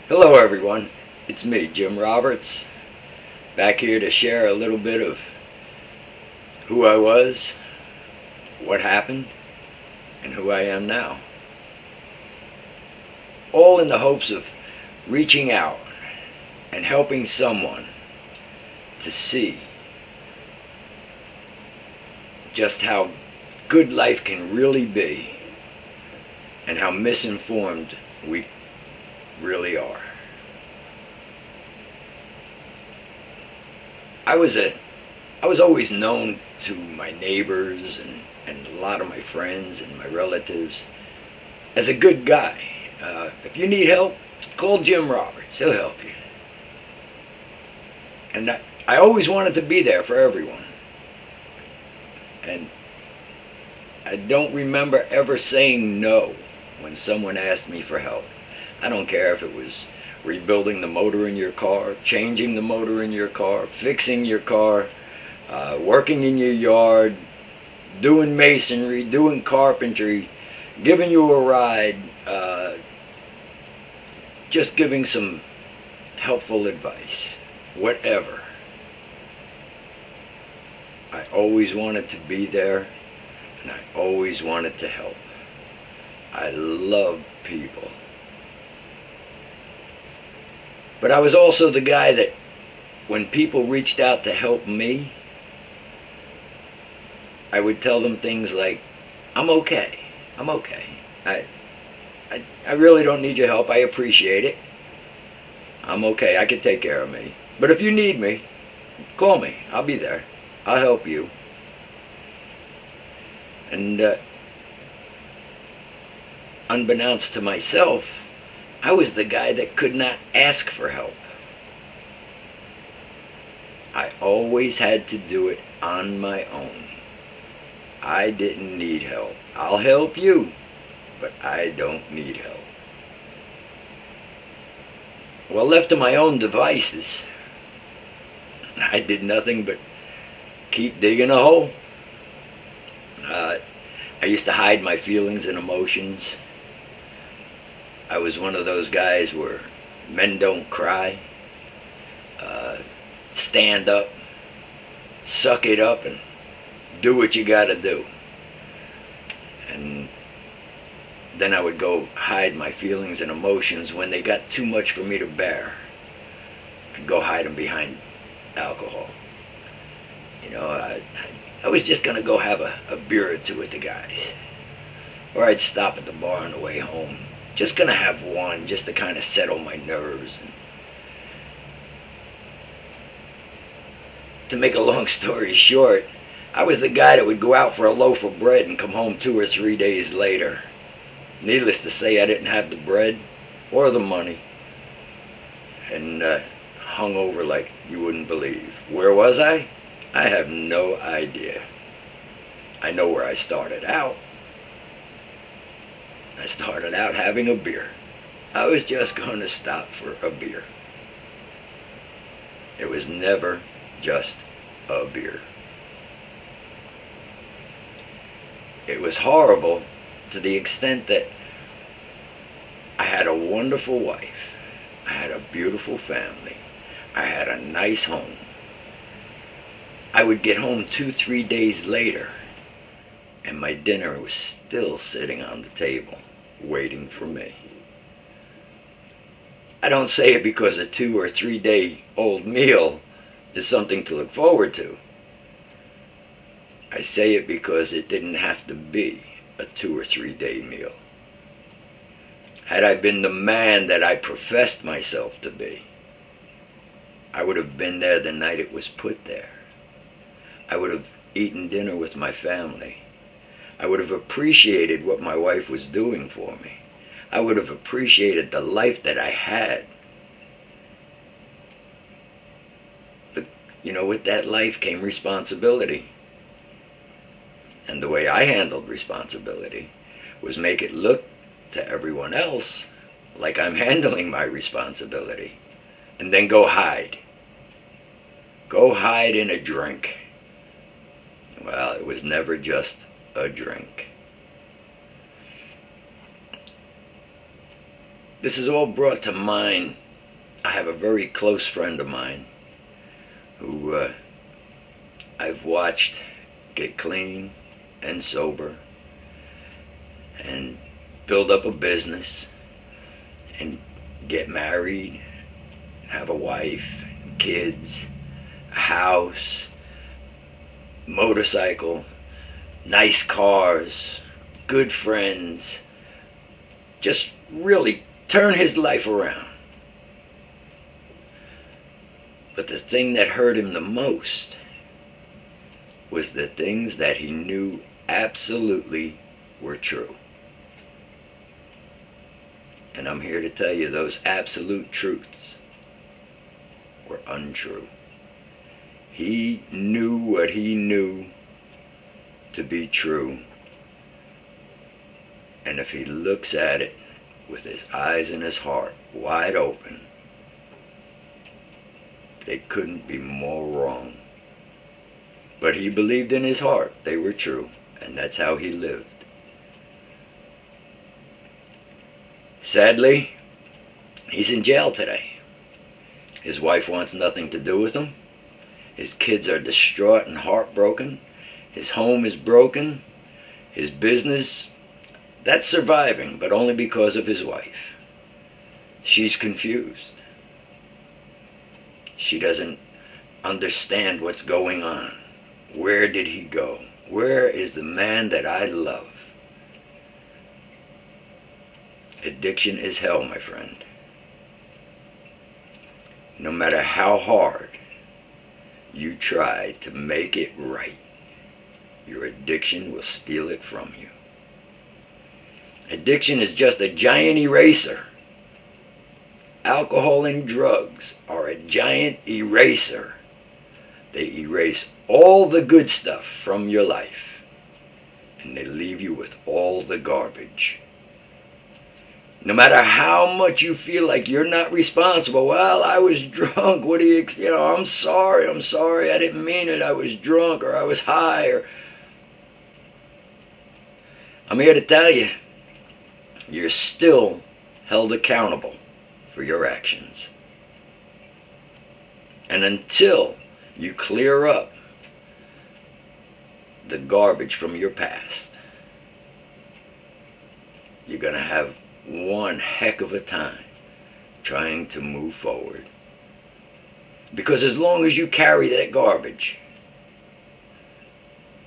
Hello everyone, it's me, Jim Roberts, back here to share a little bit of who I was, what happened, and who I am now. All in the hopes of reaching out and helping someone to see just how good life can really be and how misinformed we really are. I was always known to my neighbors and a lot of my friends and my relatives as a good guy. If you need help, call Jim Roberts. He'll help you. And I always wanted to be there for everyone. And I don't remember ever saying no when someone asked me for help. I don't care if it was rebuilding the motor in your car, changing the motor in your car, fixing your car, working in your yard, doing masonry, doing carpentry, giving you a ride, just giving some helpful advice, whatever. I always wanted to be there, and I always wanted to help. I love people. But I was also the guy that when people reached out to help me, I would tell them things like, I'm okay. I really don't need your help. I appreciate it. I'm okay. I can take care of me. But if you need me, call me. I'll be there. I'll help you. And unbeknownst to myself, I was the guy that could not ask for help. I always had to do it on my own. I didn't need help. I'll help you, but I don't need help. Well, left to my own devices, I did nothing but keep digging a hole. I used to hide my feelings and emotions. I was one of those guys where men don't cry. Stand up, suck it up, and do what you gotta do. And then I would go hide my feelings and emotions when they got too much for me to bear. I'd go hide them behind alcohol. You know, I was just gonna go have a beer or two with the guys. Or I'd stop at the bar on the way home. Just gonna have one, just to kind of settle my nerves. And to make a long story short, I was the guy that would go out for a loaf of bread and come home 2 or 3 days later. Needless to say, I didn't have the bread or the money. And hung over like you wouldn't believe. Where was I? I have no idea. I know where I started out. I started out having a beer. I was just going to stop for a beer. It was never just a beer. It was horrible to the extent that I had a wonderful wife. I had a beautiful family. I had a nice home. I would get home 2-3 days later, and my dinner was still sitting on the table, waiting for me. I don't say it because a 2 or 3 day old meal is something to look forward to. I say it because it didn't have to be a 2 or 3 day meal. Had I been the man that I professed myself to be, I would have been there the night it was put there. I would have eaten dinner with my family. I would have appreciated what my wife was doing for me. I would have appreciated the life that I had. But, you know, with that life came responsibility. And the way I handled responsibility was make it look to everyone else like I'm handling my responsibility. And then go hide. Go hide in a drink. Well, it was never just a drink. This is all brought to mind. I have a very close friend of mine who I've watched get clean and sober and build up a business and get married, have a wife, kids, a house, motorcycle, nice cars, good friends, just really turn his life around. But the thing that hurt him the most was the things that he knew absolutely were true. And I'm here to tell you those absolute truths were untrue. He knew what he knew to be true. And if he looks at it with his eyes and his heart wide open, they couldn't be more wrong. But he believed in his heart they were true, and that's how he lived. Sadly, he's in jail today. His wife wants nothing to do with him. His kids are distraught and heartbroken. His home is broken. His business, that's surviving, but only because of his wife. She's confused. She doesn't understand what's going on. Where did he go? Where is the man that I love? Addiction is hell, my friend. No matter how hard you try to make it right, your addiction will steal it from you. Addiction is just a giant eraser. Alcohol and drugs are a giant eraser. They erase all the good stuff from your life, and they leave you with all the garbage. No matter how much you feel like you're not responsible, well, I was drunk, what do you know, I'm sorry, I didn't mean it, I was drunk, or I was high, or... I'm here to tell you, you're still held accountable for your actions. And until you clear up the garbage from your past, you're going to have one heck of a time trying to move forward. Because as long as you carry that garbage,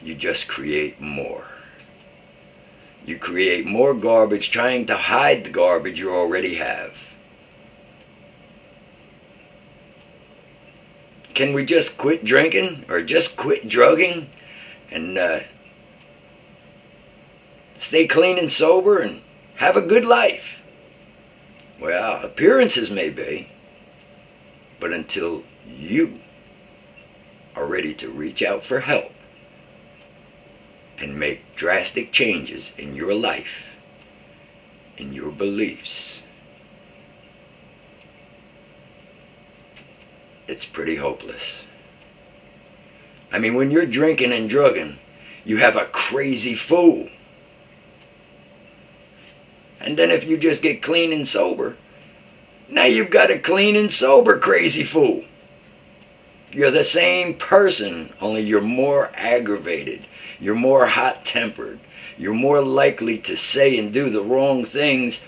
you just create more. You create more garbage trying to hide the garbage you already have. Can we just quit drinking or just quit drugging and stay clean and sober and have a good life? Well, appearances may be, but until you are ready to reach out for help and make drastic changes in your life, in your beliefs, it's pretty hopeless. I mean, when you're drinking and drugging, you have a crazy fool. And then if you just get clean and sober, now you've got a clean and sober crazy fool. You're the same person, only you're more aggravated. You're more hot-tempered. You're more likely to say and do the wrong things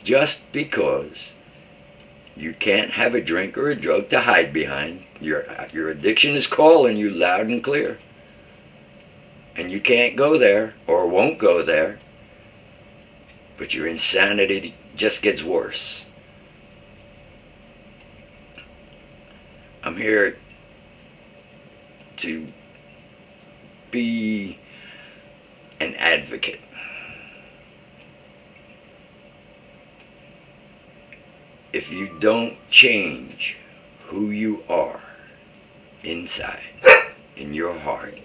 just because you can't have a drink or a drug to hide behind. Your addiction is calling you loud and clear. And you can't go there or won't go there. But your insanity just gets worse. I'm here to be an advocate. If you don't change who you are inside, in your heart,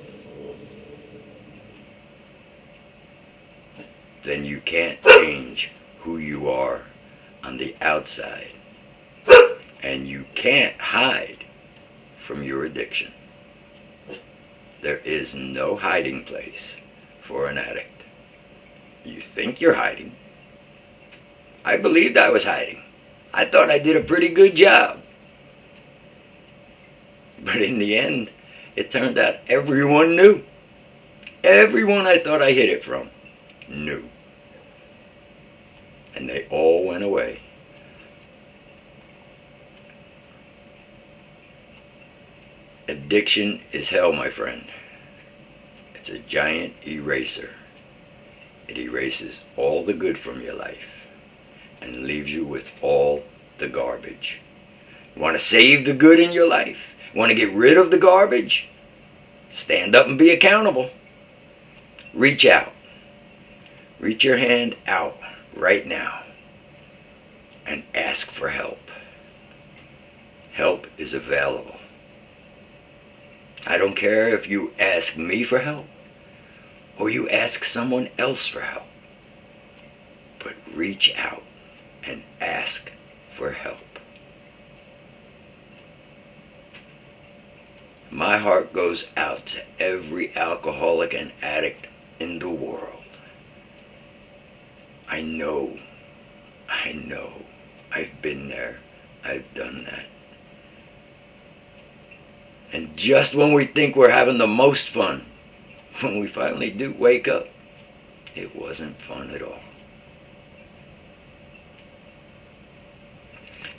then you can't change who you are on the outside. And you can't hide from your addiction. There is no hiding place for an addict. You think you're hiding, I believed I was hiding. I thought I did a pretty good job. But in the end, it turned out everyone knew. Everyone I thought I hid it from knew. And they all went away. Addiction is hell, my friend. It's a giant eraser. It erases all the good from your life and leaves you with all the garbage. You want to save the good in your life? You want to get rid of the garbage? Stand up and be accountable. Reach out. Reach your hand out right now and ask for help. Help is available. I don't care if you ask me for help or you ask someone else for help. But reach out and ask for help. My heart goes out to every alcoholic and addict in the world. I know. I've been there. I've done that. And just when we think we're having the most fun, when we finally do wake up, it wasn't fun at all.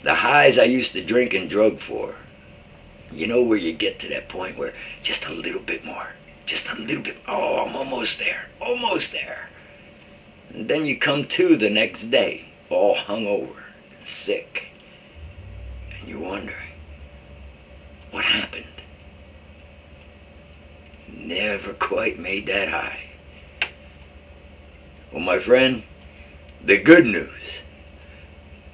The highs I used to drink and drug for, you know, where you get to that point where just a little bit more, just a little bit, oh, I'm almost there. And then you come to the next day, all hungover and sick, and you're wondering, what happened? Never quite made that high. Well, my friend, the good news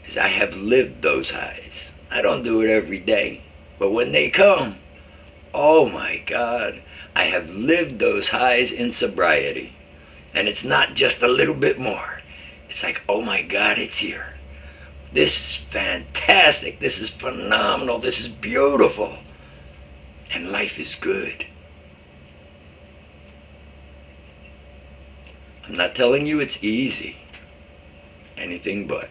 is I have lived those highs. I don't do it every day, but when they come, oh my God, I have lived those highs in sobriety. And it's not just a little bit more. It's like, oh my God, it's here. This is fantastic. This is phenomenal. This is beautiful. And life is good. I'm not telling you it's easy. Anything but.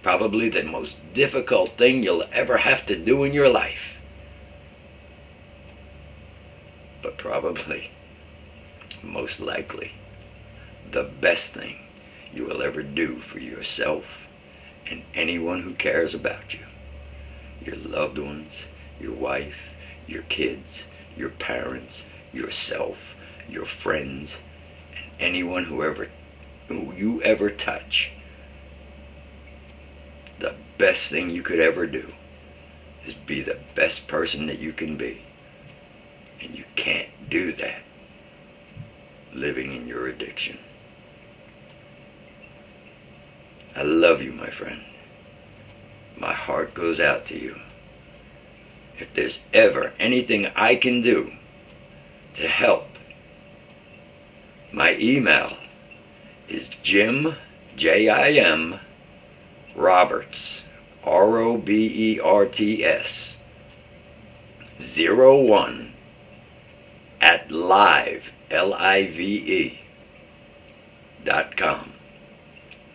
Probably the most difficult thing you'll ever have to do in your life. But probably, most likely, the best thing you will ever do for yourself and anyone who cares about you. Your loved ones, your wife, your kids, your parents, yourself, your friends, and anyone who you ever touch. The best thing you could ever do is be the best person that you can be. And you can't do that living in your addiction. I love you, my friend. My heart goes out to you. If there's ever anything I can do to help, my email is Jim, Jim, Roberts, Roberts, 01 at live.com.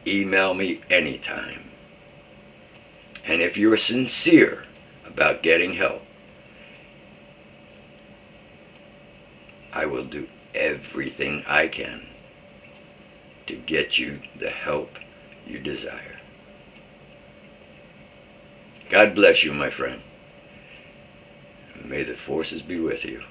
Email me anytime. And if you're sincere about getting help, I will do everything I can to get you the help you desire. God bless you, my friend. May the forces be with you.